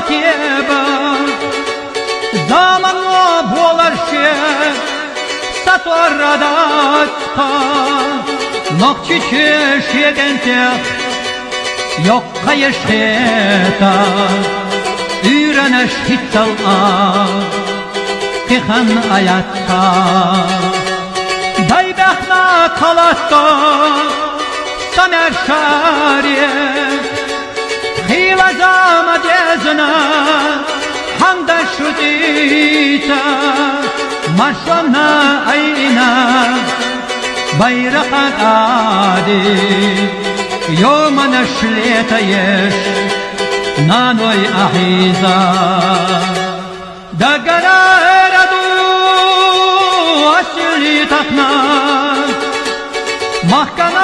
тіба, заманно боларше, саторрадатка, нокчиче шегентек, yokka yeşeta, üreneş hittala, kıhan ayatta, daybekna kalatta, samer şariye, hivazama dezna, handa şudita, marşlamna ayna, bayrak adi, يوم نشليت يش نانوي أحيزا دقنا ردو أسلي تخنا محكمة